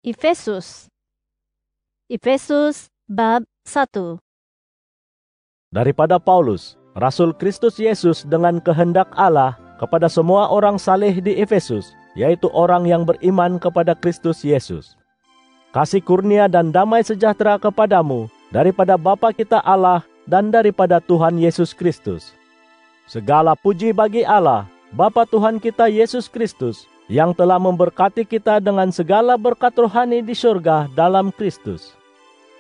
Efesus bab 1. Daripada Paulus, Rasul Kristus Yesus dengan kehendak Allah kepada semua orang saleh di Efesus, yaitu orang yang beriman kepada Kristus Yesus. Kasih kurnia dan damai sejahtera kepadamu daripada Bapa kita Allah dan daripada Tuhan Yesus Kristus. Segala puji bagi Allah, Bapa Tuhan kita Yesus Kristus, yang telah memberkati kita dengan segala berkat rohani di surga dalam Kristus.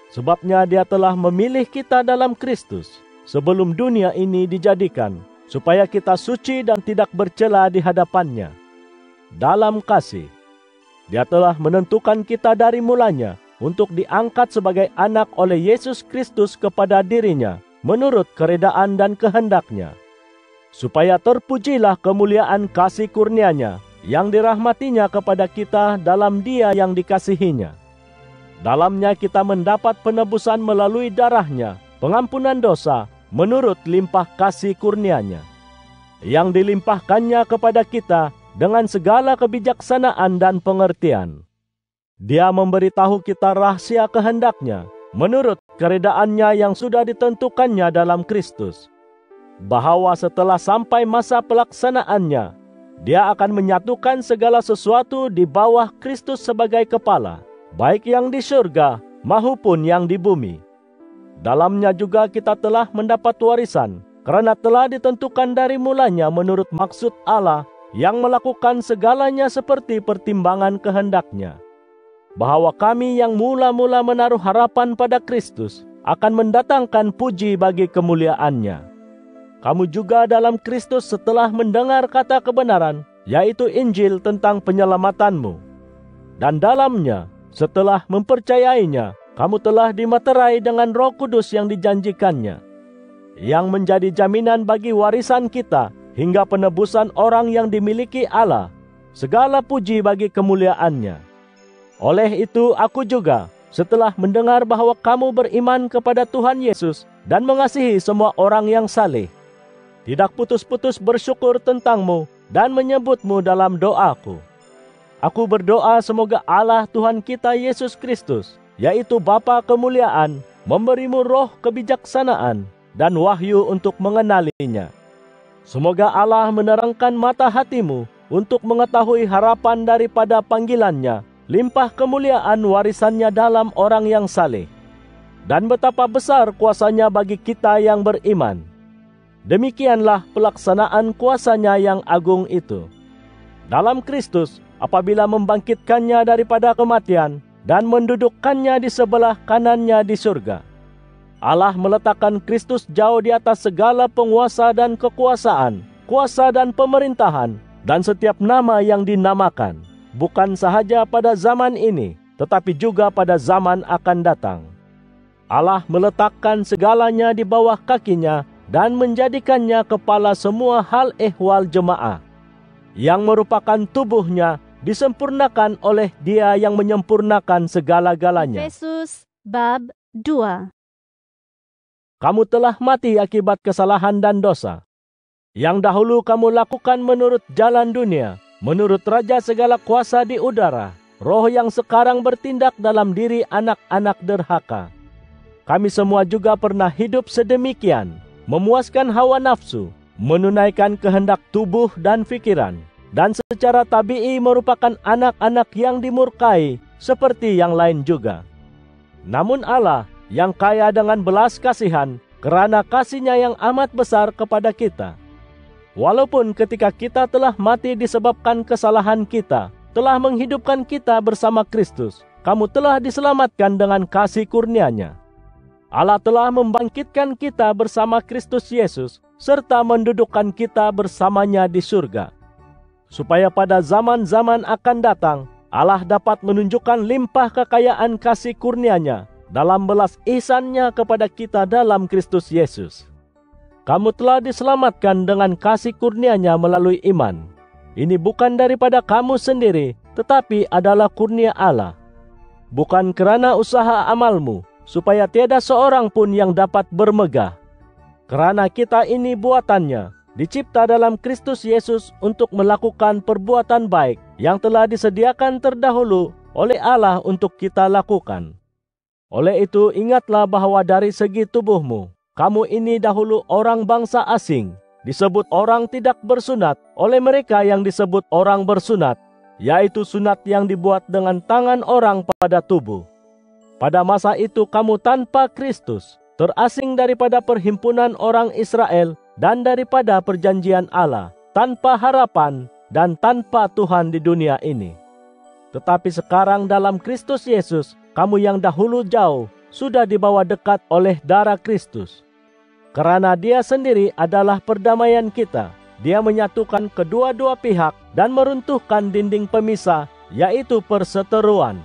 Sebabnya Dia telah memilih kita dalam Kristus sebelum dunia ini dijadikan, supaya kita suci dan tidak bercela di hadapan-Nya. Dalam kasih, Dia telah menentukan kita dari mulanya untuk diangkat sebagai anak oleh Yesus Kristus kepada diri-Nya, menurut keredaan dan kehendak-Nya, supaya terpujilah kemuliaan kasih kurnia-Nya yang dirahmatinya kepada kita dalam Dia yang dikasihinya. Dalamnya kita mendapat penebusan melalui darah-Nya, pengampunan dosa menurut limpah kasih kurnia-Nya, yang dilimpahkannya kepada kita dengan segala kebijaksanaan dan pengertian. Dia memberitahu kita rahasia kehendak-Nya menurut keredaan-Nya yang sudah ditentukannya dalam Kristus, bahwa setelah sampai masa pelaksanaannya, Dia akan menyatukan segala sesuatu di bawah Kristus sebagai kepala, baik yang di surga maupun yang di bumi. Dalamnya juga kita telah mendapat warisan, karena telah ditentukan dari mulanya menurut maksud Allah yang melakukan segalanya seperti pertimbangan kehendak-Nya, bahwa kami yang mula-mula menaruh harapan pada Kristus akan mendatangkan puji bagi kemuliaan-Nya. Kamu juga dalam Kristus setelah mendengar kata kebenaran, yaitu Injil tentang penyelamatanmu. Dan dalamnya, setelah mempercayainya, kamu telah dimeterai dengan Roh Kudus yang dijanjikannya, yang menjadi jaminan bagi warisan kita hingga penebusan orang yang dimiliki Allah. Segala puji bagi kemuliaan-Nya. Oleh itu aku juga, setelah mendengar bahwa kamu beriman kepada Tuhan Yesus dan mengasihi semua orang yang saleh, tidak putus-putus bersyukur tentangmu dan menyebutmu dalam doaku. Aku berdoa semoga Allah Tuhan kita Yesus Kristus, yaitu Bapa kemuliaan, memberimu roh kebijaksanaan dan wahyu untuk mengenalinya. Semoga Allah menerangkan mata hatimu untuk mengetahui harapan daripada panggilan-Nya, limpah kemuliaan warisan-Nya dalam orang yang saleh, dan betapa besar kuasa-Nya bagi kita yang beriman. Demikianlah pelaksanaan kuasa-Nya yang agung itu. Dalam Kristus, apabila membangkitkannya daripada kematian dan mendudukkannya di sebelah kanan-Nya di surga, Allah meletakkan Kristus jauh di atas segala penguasa dan kekuasaan, kuasa dan pemerintahan, dan setiap nama yang dinamakan, bukan sahaja pada zaman ini, tetapi juga pada zaman akan datang. Allah meletakkan segalanya di bawah kaki-Nya dan menjadikannya kepala semua hal ehwal jemaah, yang merupakan tubuh-Nya disempurnakan oleh Dia yang menyempurnakan segala-galanya. Efesus bab 2. Kamu telah mati akibat kesalahan dan dosa, yang dahulu kamu lakukan menurut jalan dunia, menurut raja segala kuasa di udara, roh yang sekarang bertindak dalam diri anak-anak derhaka. Kami semua juga pernah hidup sedemikian, memuaskan hawa nafsu, menunaikan kehendak tubuh dan pikiran, dan secara tabii merupakan anak-anak yang dimurkai seperti yang lain juga. Namun Allah yang kaya dengan belas kasihan, kerana kasih-Nya yang amat besar kepada kita, walaupun ketika kita telah mati disebabkan kesalahan kita, telah menghidupkan kita bersama Kristus, kamu telah diselamatkan dengan kasih kurnia-Nya. Allah telah membangkitkan kita bersama Kristus Yesus, serta mendudukkan kita bersamanya di surga, supaya pada zaman-zaman akan datang, Allah dapat menunjukkan limpah kekayaan kasih kurnia-Nya dalam belas ihsan-Nya kepada kita dalam Kristus Yesus. Kamu telah diselamatkan dengan kasih kurnia-Nya melalui iman. Ini bukan daripada kamu sendiri, tetapi adalah kurnia Allah, bukan kerana usaha amalmu, supaya tiada seorang pun yang dapat bermegah. Kerana kita ini buatan-Nya, dicipta dalam Kristus Yesus untuk melakukan perbuatan baik yang telah disediakan terdahulu oleh Allah untuk kita lakukan. Oleh itu ingatlah bahwa dari segi tubuhmu, kamu ini dahulu orang bangsa asing, disebut orang tidak bersunat oleh mereka yang disebut orang bersunat, yaitu sunat yang dibuat dengan tangan orang pada tubuh. Pada masa itu kamu tanpa Kristus, terasing daripada perhimpunan orang Israel dan daripada perjanjian Allah, tanpa harapan dan tanpa Tuhan di dunia ini. Tetapi sekarang dalam Kristus Yesus, kamu yang dahulu jauh sudah dibawa dekat oleh darah Kristus. Karena Dia sendiri adalah perdamaian kita, Dia menyatukan kedua-dua pihak dan meruntuhkan dinding pemisah, yaitu perseteruan.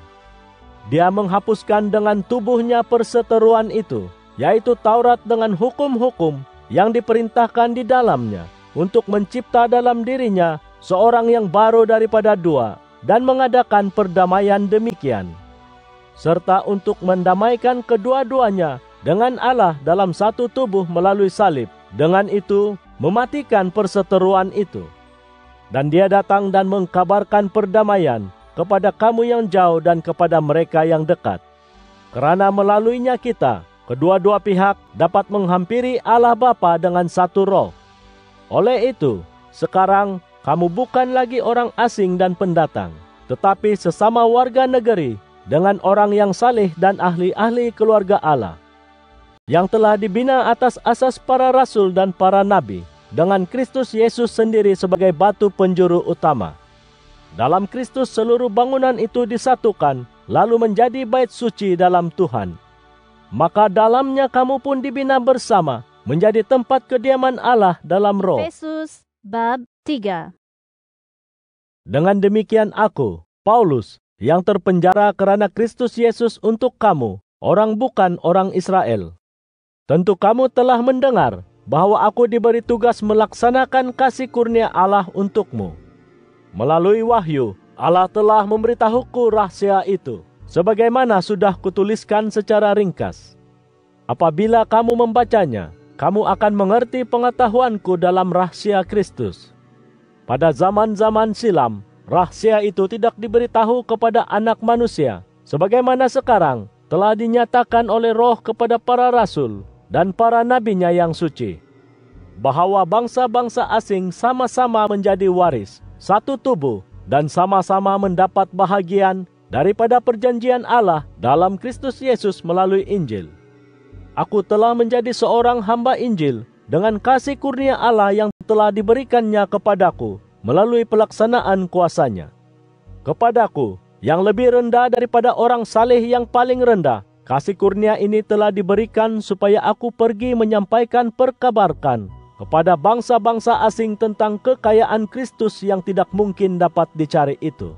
Dia menghapuskan dengan tubuhnya perseteruan itu, yaitu Taurat dengan hukum-hukum yang diperintahkan di dalamnya, untuk mencipta dalam dirinya seorang yang baru daripada dua, dan mengadakan perdamaian demikian. Serta untuk mendamaikan kedua-duanya dengan Allah dalam satu tubuh melalui salib, dengan itu mematikan perseteruan itu. Dan Dia datang dan mengkabarkan perdamaian kepada kamu yang jauh dan kepada mereka yang dekat. Karena melaluinya kita, kedua-dua pihak dapat menghampiri Allah Bapa dengan satu roh. Oleh itu, sekarang kamu bukan lagi orang asing dan pendatang, tetapi sesama warga negeri dengan orang yang saleh dan ahli-ahli keluarga Allah, yang telah dibina atas asas para rasul dan para nabi, dengan Kristus Yesus sendiri sebagai batu penjuru utama. Dalam Kristus seluruh bangunan itu disatukan, lalu menjadi bait suci dalam Tuhan. Maka dalamnya kamu pun dibina bersama, menjadi tempat kediaman Allah dalam roh. Efesus bab 3. Dengan demikian aku, Paulus, yang terpenjara karena Kristus Yesus untuk kamu, orang bukan orang Israel. Tentu kamu telah mendengar bahwa aku diberi tugas melaksanakan kasih kurnia Allah untukmu. Melalui wahyu, Allah telah memberitahuku rahasia itu, sebagaimana sudah kutuliskan secara ringkas. Apabila kamu membacanya, kamu akan mengerti pengetahuanku dalam rahasia Kristus. Pada zaman-zaman silam, rahasia itu tidak diberitahu kepada anak manusia, sebagaimana sekarang telah dinyatakan oleh Roh kepada para rasul dan para nabinya yang suci, bahwa bangsa-bangsa asing sama-sama menjadi waris satu tubuh dan sama-sama mendapat bahagian daripada perjanjian Allah dalam Kristus Yesus melalui Injil. Aku telah menjadi seorang hamba Injil dengan kasih kurnia Allah yang telah diberikannya kepadaku melalui pelaksanaan kuasanya. Kepadaku, yang lebih rendah daripada orang saleh yang paling rendah, kasih kurnia ini telah diberikan supaya aku pergi menyampaikan perkabarkan kepada bangsa-bangsa asing tentang kekayaan Kristus yang tidak mungkin dapat dicari itu,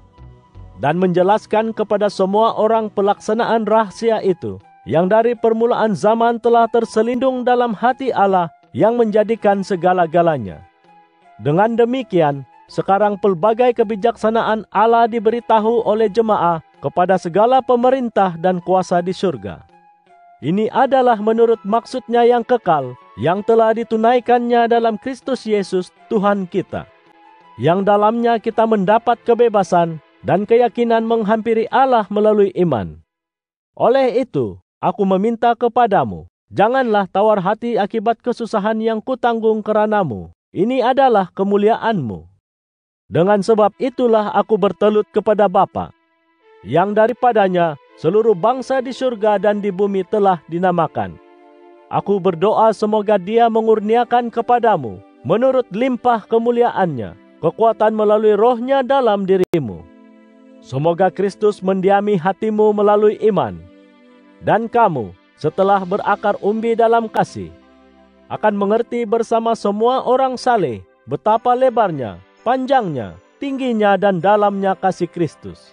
dan menjelaskan kepada semua orang pelaksanaan rahasia itu, yang dari permulaan zaman telah terselindung dalam hati Allah yang menjadikan segala-galanya. Dengan demikian, sekarang pelbagai kebijaksanaan Allah diberitahu oleh jemaah kepada segala pemerintah dan kuasa di surga. Ini adalah menurut maksudnya yang kekal, yang telah ditunaikannya dalam Kristus Yesus Tuhan kita, yang dalamnya kita mendapat kebebasan dan keyakinan menghampiri Allah melalui iman. Oleh itu, aku meminta kepadamu, janganlah tawar hati akibat kesusahan yang kutanggung keranamu. Ini adalah kemuliaanmu. Dengan sebab itulah aku bertelut kepada Bapa, yang daripadanya seluruh bangsa di surga dan di bumi telah dinamakan. Aku berdoa semoga Dia mengurniakan kepadamu, menurut limpah kemuliaannya, kekuatan melalui Roh-Nya dalam dirimu. Semoga Kristus mendiami hatimu melalui iman, dan kamu, setelah berakar umbi dalam kasih, akan mengerti bersama semua orang saleh betapa lebarnya, panjangnya, tingginya dan dalamnya kasih Kristus,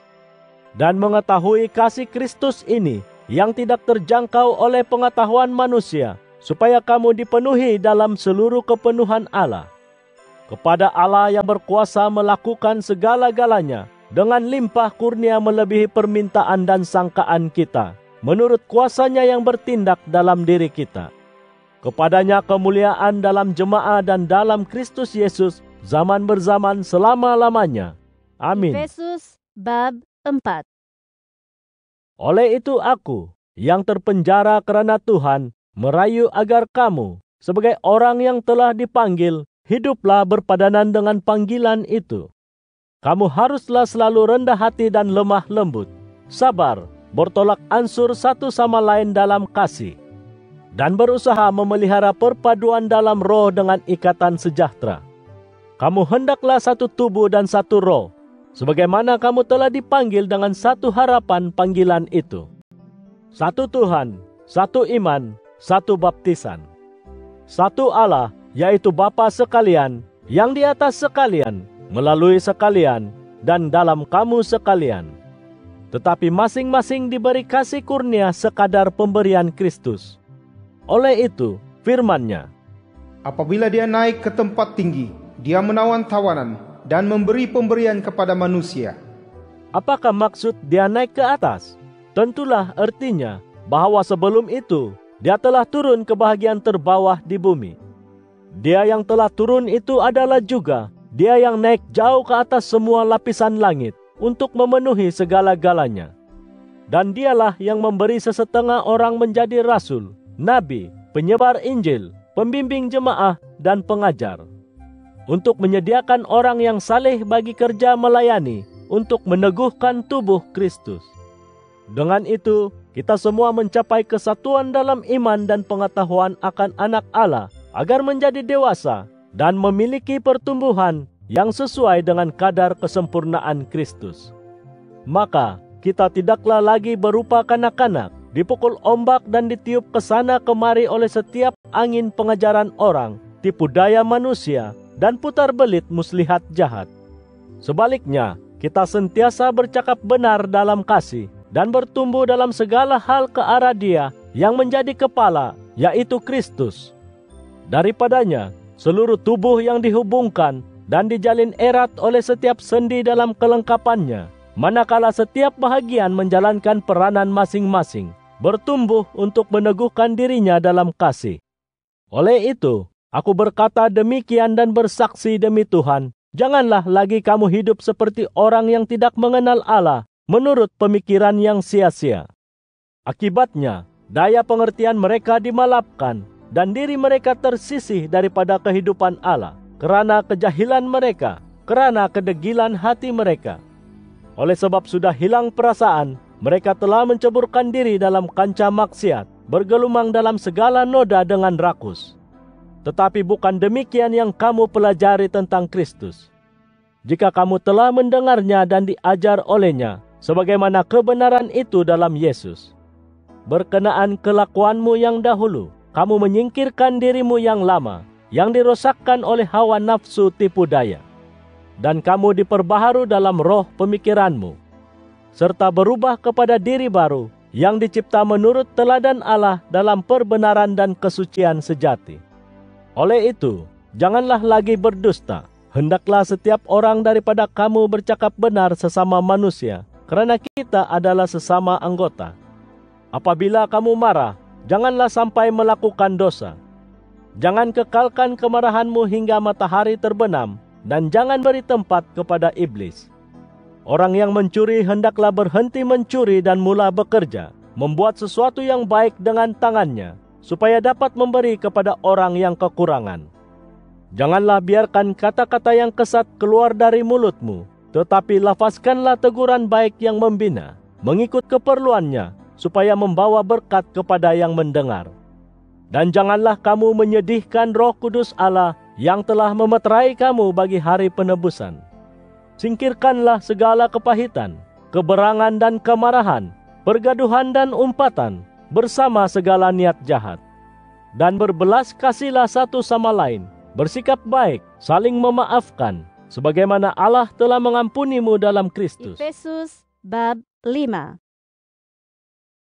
dan mengetahui kasih Kristus ini yang tidak terjangkau oleh pengetahuan manusia, supaya kamu dipenuhi dalam seluruh kepenuhan Allah. Kepada Allah yang berkuasa melakukan segala-galanya dengan limpah kurnia melebihi permintaan dan sangkaan kita, menurut kuasa-Nya yang bertindak dalam diri kita. Kepadanya kemuliaan dalam jemaah dan dalam Kristus Yesus zaman berzaman selama-lamanya. Amin. Efesus bab 4. Oleh itu aku, yang terpenjara karena Tuhan, merayu agar kamu, sebagai orang yang telah dipanggil, hiduplah berpadanan dengan panggilan itu. Kamu haruslah selalu rendah hati dan lemah lembut, sabar, bertolak ansur satu sama lain dalam kasih, dan berusaha memelihara perpaduan dalam roh dengan ikatan sejahtera. Kamu hendaklah satu tubuh dan satu roh, sebagaimana kamu telah dipanggil dengan satu harapan panggilan itu. Satu Tuhan, satu iman, satu baptisan. Satu Allah, yaitu Bapa sekalian, yang di atas sekalian, melalui sekalian, dan dalam kamu sekalian. Tetapi masing-masing diberi kasih kurnia sekadar pemberian Kristus. Oleh itu, firman-Nya, apabila dia naik ke tempat tinggi, dia menawan tawanan dan memberi pemberian kepada manusia. Apakah maksud dia naik ke atas? Tentulah artinya bahwa sebelum itu, dia telah turun ke bahagian terbawah di bumi. Dia yang telah turun itu adalah juga dia yang naik jauh ke atas semua lapisan langit untuk memenuhi segala-galanya. Dan dialah yang memberi sesetengah orang menjadi rasul, nabi, penyebar Injil, pembimbing jemaah, dan pengajar. Untuk menyediakan orang yang saleh bagi kerja melayani, untuk meneguhkan tubuh Kristus. Dengan itu, kita semua mencapai kesatuan dalam iman dan pengetahuan akan anak Allah, agar menjadi dewasa dan memiliki pertumbuhan yang sesuai dengan kadar kesempurnaan Kristus. Maka, kita tidaklah lagi berupa kanak-kanak, dipukul ombak dan ditiup ke sana kemari oleh setiap angin pengajaran orang, tipu daya manusia, dan putar belit muslihat jahat. Sebaliknya, kita sentiasa bercakap benar dalam kasih, dan bertumbuh dalam segala hal ke arah Dia yang menjadi kepala, yaitu Kristus. Daripadanya, seluruh tubuh yang dihubungkan dan dijalin erat oleh setiap sendi dalam kelengkapannya, manakala setiap bahagian menjalankan peranan masing-masing, bertumbuh untuk meneguhkan dirinya dalam kasih. Oleh itu, aku berkata demikian dan bersaksi demi Tuhan, janganlah lagi kamu hidup seperti orang yang tidak mengenal Allah, menurut pemikiran yang sia-sia. Akibatnya, daya pengertian mereka dimalapkan, dan diri mereka tersisih daripada kehidupan Allah, kerana kejahilan mereka, kerana kedegilan hati mereka. Oleh sebab sudah hilang perasaan, mereka telah menceburkan diri dalam kancah maksiat, bergelumang dalam segala noda dengan rakus. Tetapi bukan demikian yang kamu pelajari tentang Kristus. Jika kamu telah mendengarnya dan diajar olehnya, sebagaimana kebenaran itu dalam Yesus. Berkenaan kelakuanmu yang dahulu, kamu menyingkirkan dirimu yang lama, yang dirosakkan oleh hawa nafsu tipu daya. Dan kamu diperbaharu dalam roh pemikiranmu, serta berubah kepada diri baru, yang dicipta menurut teladan Allah dalam perbenaran dan kesucian sejati. Oleh itu, janganlah lagi berdusta. Hendaklah setiap orang daripada kamu bercakap benar sesama manusia, kerana kita adalah sesama anggota. Apabila kamu marah, janganlah sampai melakukan dosa. Jangan kekalkan kemarahanmu hingga matahari terbenam, dan jangan beri tempat kepada iblis. Orang yang mencuri hendaklah berhenti mencuri dan mula bekerja, membuat sesuatu yang baik dengan tangannya, supaya dapat memberi kepada orang yang kekurangan. Janganlah biarkan kata-kata yang kesat keluar dari mulutmu, tetapi lafazkanlah teguran baik yang membina, mengikut keperluannya, supaya membawa berkat kepada yang mendengar. Dan janganlah kamu menyedihkan Roh Kudus Allah yang telah memeterai kamu bagi hari penebusan. Singkirkanlah segala kepahitan, keberangan dan kemarahan, pergaduhan dan umpatan, bersama segala niat jahat. Dan berbelas kasihlah satu sama lain, bersikap baik, saling memaafkan, sebagaimana Allah telah mengampunimu dalam Kristus. Efesus bab 5.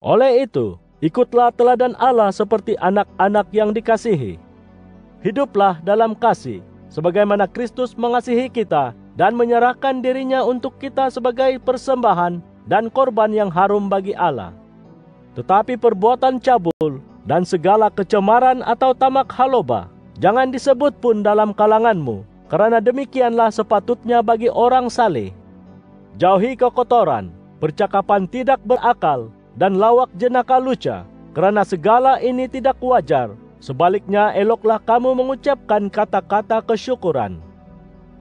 Oleh itu, ikutlah teladan Allah seperti anak-anak yang dikasihi. Hiduplah dalam kasih, sebagaimana Kristus mengasihi kita dan menyerahkan dirinya untuk kita sebagai persembahan dan korban yang harum bagi Allah. Tetapi perbuatan cabul dan segala kecemaran atau tamak haloba jangan disebut pun dalam kalanganmu, kerana demikianlah sepatutnya bagi orang saleh. Jauhi kekotoran, percakapan tidak berakal, dan lawak jenaka luca, karena segala ini tidak wajar. Sebaliknya, eloklah kamu mengucapkan kata-kata kesyukuran.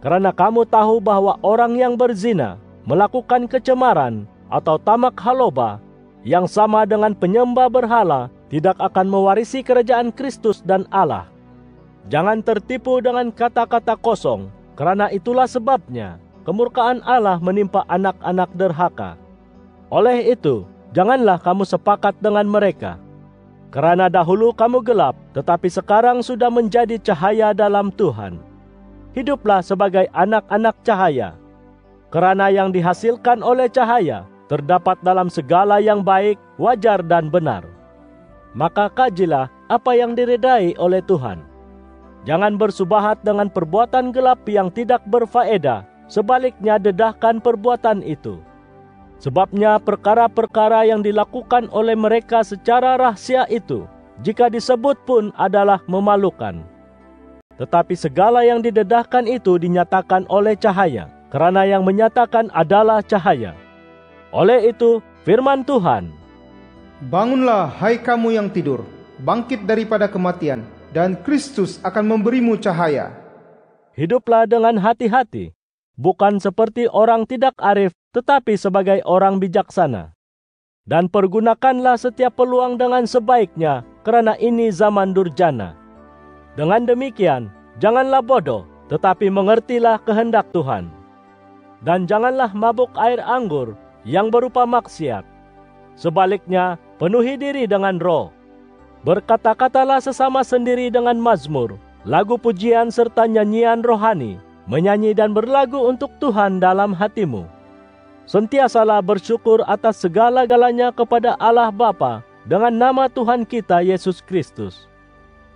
Karena kamu tahu bahwa orang yang berzina, melakukan kecemaran, atau tamak haloba, yang sama dengan penyembah berhala, tidak akan mewarisi kerajaan Kristus dan Allah. Jangan tertipu dengan kata-kata kosong, karena itulah sebabnya kemurkaan Allah menimpa anak-anak derhaka. Oleh itu, janganlah kamu sepakat dengan mereka. Karena dahulu kamu gelap, tetapi sekarang sudah menjadi cahaya dalam Tuhan. Hiduplah sebagai anak-anak cahaya. Karena yang dihasilkan oleh cahaya terdapat dalam segala yang baik, wajar dan benar. Maka kajilah apa yang diridai oleh Tuhan. Jangan bersubahat dengan perbuatan gelap yang tidak berfaedah, sebaliknya dedahkan perbuatan itu. Sebabnya perkara-perkara yang dilakukan oleh mereka secara rahasia itu, jika disebut pun adalah memalukan. Tetapi segala yang didedahkan itu dinyatakan oleh cahaya, karena yang menyatakan adalah cahaya. Oleh itu, firman Tuhan, Bangunlah, hai kamu yang tidur, bangkit daripada kematian, dan Kristus akan memberimu cahaya. hiduplah dengan hati-hati, bukan seperti orang tidak arif, tetapi sebagai orang bijaksana. Dan pergunakanlah setiap peluang dengan sebaiknya, karena ini zaman durjana. Dengan demikian, janganlah bodoh, tetapi mengertilah kehendak Tuhan. Dan janganlah mabuk air anggur yang berupa maksiat. Sebaliknya, penuhi diri dengan roh. Berkata-katalah sesama sendiri dengan mazmur, lagu pujian serta nyanyian rohani, menyanyi dan berlagu untuk Tuhan dalam hatimu. Sentiasalah bersyukur atas segala-galanya kepada Allah Bapa dengan nama Tuhan kita Yesus Kristus.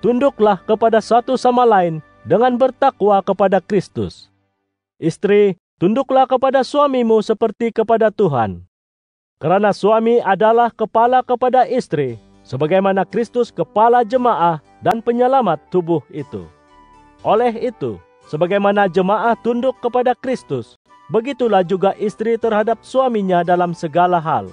Tunduklah kepada satu sama lain dengan bertakwa kepada Kristus. Istri, tunduklah kepada suamimu seperti kepada Tuhan. Karena suami adalah kepala kepada istri, sebagaimana Kristus kepala jemaah dan penyelamat tubuh itu. Oleh itu, sebagaimana jemaah tunduk kepada Kristus, begitulah juga istri terhadap suaminya dalam segala hal.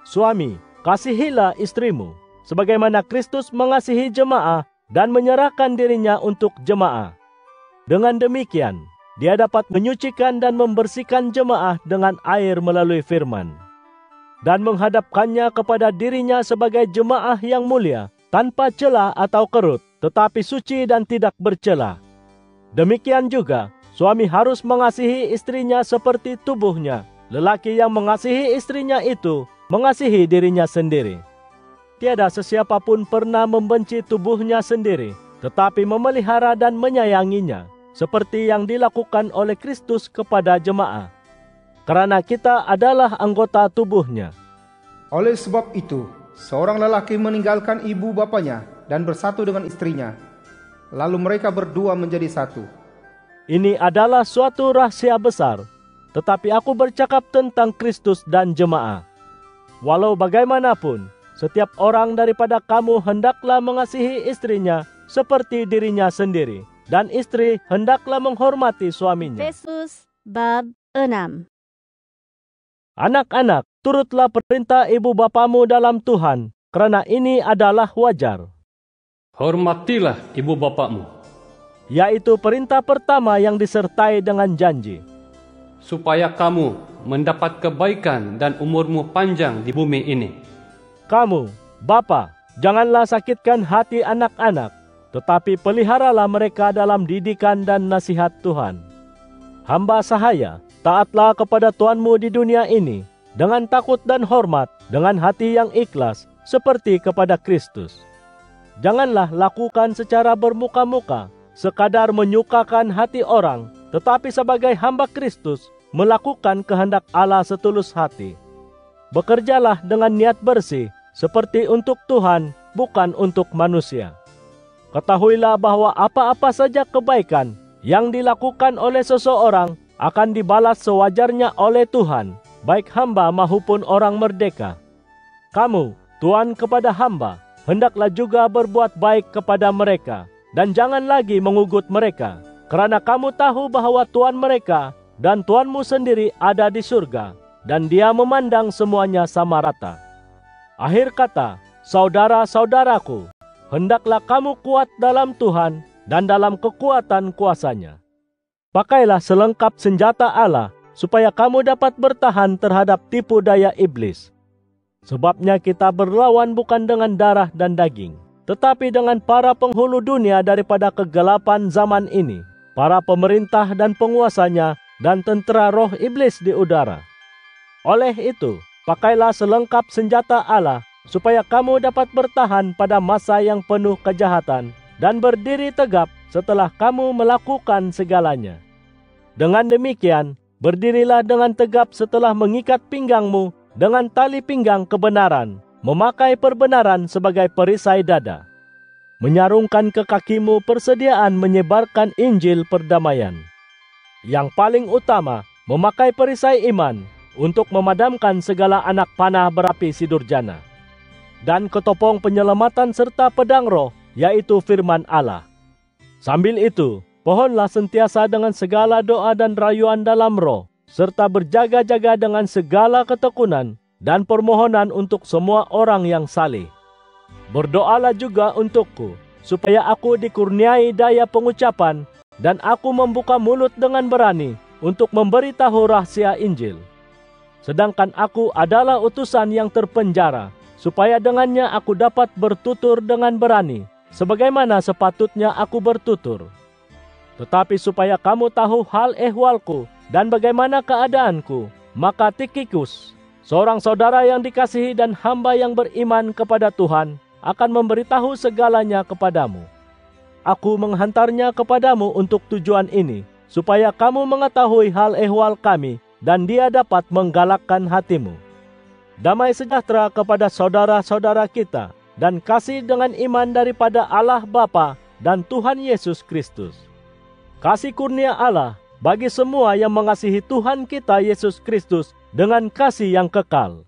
Suami, kasihilah istrimu, sebagaimana Kristus mengasihi jemaah dan menyerahkan dirinya untuk jemaah. Dengan demikian, dia dapat menyucikan dan membersihkan jemaah dengan air melalui firman, dan menghadapkannya kepada dirinya sebagai jemaah yang mulia, tanpa celah atau kerut, tetapi suci dan tidak bercela. Demikian juga, suami harus mengasihi istrinya seperti tubuhnya. Lelaki yang mengasihi istrinya itu mengasihi dirinya sendiri. Tiada sesiapa pun pernah membenci tubuhnya sendiri, tetapi memelihara dan menyayanginya, seperti yang dilakukan oleh Kristus kepada jemaah. Karena kita adalah anggota tubuhnya. Oleh sebab itu, seorang lelaki meninggalkan ibu bapanya dan bersatu dengan istrinya. Lalu mereka berdua menjadi satu. Ini adalah suatu rahasia besar, tetapi aku bercakap tentang Kristus dan jemaah. Walau bagaimanapun, setiap orang daripada kamu hendaklah mengasihi istrinya seperti dirinya sendiri, dan istri hendaklah menghormati suaminya. Efesus bab 6. Anak-anak, turutlah perintah ibu bapamu dalam Tuhan, karena ini adalah wajar. Hormatilah ibu bapakmu, Yaitu perintah pertama yang disertai dengan janji, supaya kamu mendapat kebaikan dan umurmu panjang di bumi ini. Kamu, bapa, janganlah sakitkan hati anak-anak, tetapi peliharalah mereka dalam didikan dan nasihat Tuhan. Hamba sahaya, taatlah kepada Tuanmu di dunia ini, dengan takut dan hormat, dengan hati yang ikhlas, seperti kepada Kristus. Janganlah lakukan secara bermuka-muka, sekadar menyukakan hati orang, tetapi sebagai hamba Kristus, melakukan kehendak Allah setulus hati. Bekerjalah dengan niat bersih, seperti untuk Tuhan, bukan untuk manusia. Ketahuilah bahwa apa-apa saja kebaikan yang dilakukan oleh seseorang akan dibalas sewajarnya oleh Tuhan, baik hamba maupun orang merdeka. Kamu, tuan kepada hamba, hendaklah juga berbuat baik kepada mereka, dan jangan lagi mengugut mereka, karena kamu tahu bahwa Tuan mereka dan Tuanmu sendiri ada di surga, dan Dia memandang semuanya sama rata. Akhir kata, saudara-saudaraku, hendaklah kamu kuat dalam Tuhan dan dalam kekuatan kuasa-Nya. Pakailah selengkap senjata Allah, supaya kamu dapat bertahan terhadap tipu daya iblis. Sebabnya kita berlawan bukan dengan darah dan daging, tetapi dengan para penghulu dunia daripada kegelapan zaman ini, para pemerintah dan penguasanya, dan tentera roh iblis di udara. Oleh itu, pakailah selengkap senjata Allah, supaya kamu dapat bertahan pada masa yang penuh kejahatan, dan berdiri tegap setelah kamu melakukan segalanya. Dengan demikian, berdirilah dengan tegap setelah mengikat pinggangmu dengan tali pinggang kebenaran, memakai perbenaran sebagai perisai dada. Menyarungkan ke kakimu persediaan menyebarkan Injil perdamaian. Yang paling utama, memakai perisai iman untuk memadamkan segala anak panah berapi si durjana. Dan ketopong penyelamatan serta pedang roh, yaitu firman Allah. Sambil itu, pohonlah sentiasa dengan segala doa dan rayuan dalam roh, serta berjaga-jaga dengan segala ketekunan dan permohonan untuk semua orang yang saleh. Berdoalah juga untukku, supaya aku dikurniai daya pengucapan, dan aku membuka mulut dengan berani untuk memberitahu rahasia Injil. Sedangkan aku adalah utusan yang terpenjara, supaya dengannya aku dapat bertutur dengan berani, sebagaimana sepatutnya aku bertutur. Tetapi supaya kamu tahu hal ehwalku dan bagaimana keadaanku, maka Tikhikus, seorang saudara yang dikasihi dan hamba yang beriman kepada Tuhan, akan memberitahu segalanya kepadamu. Aku menghantarnya kepadamu untuk tujuan ini, supaya kamu mengetahui hal ehwal kami, dan dia dapat menggalakkan hatimu. Damai sejahtera kepada saudara-saudara kita, dan kasih dengan iman daripada Allah Bapa dan Tuhan Yesus Kristus. Kasih kurnia Allah bagi semua yang mengasihi Tuhan kita Yesus Kristus dengan kasih yang kekal.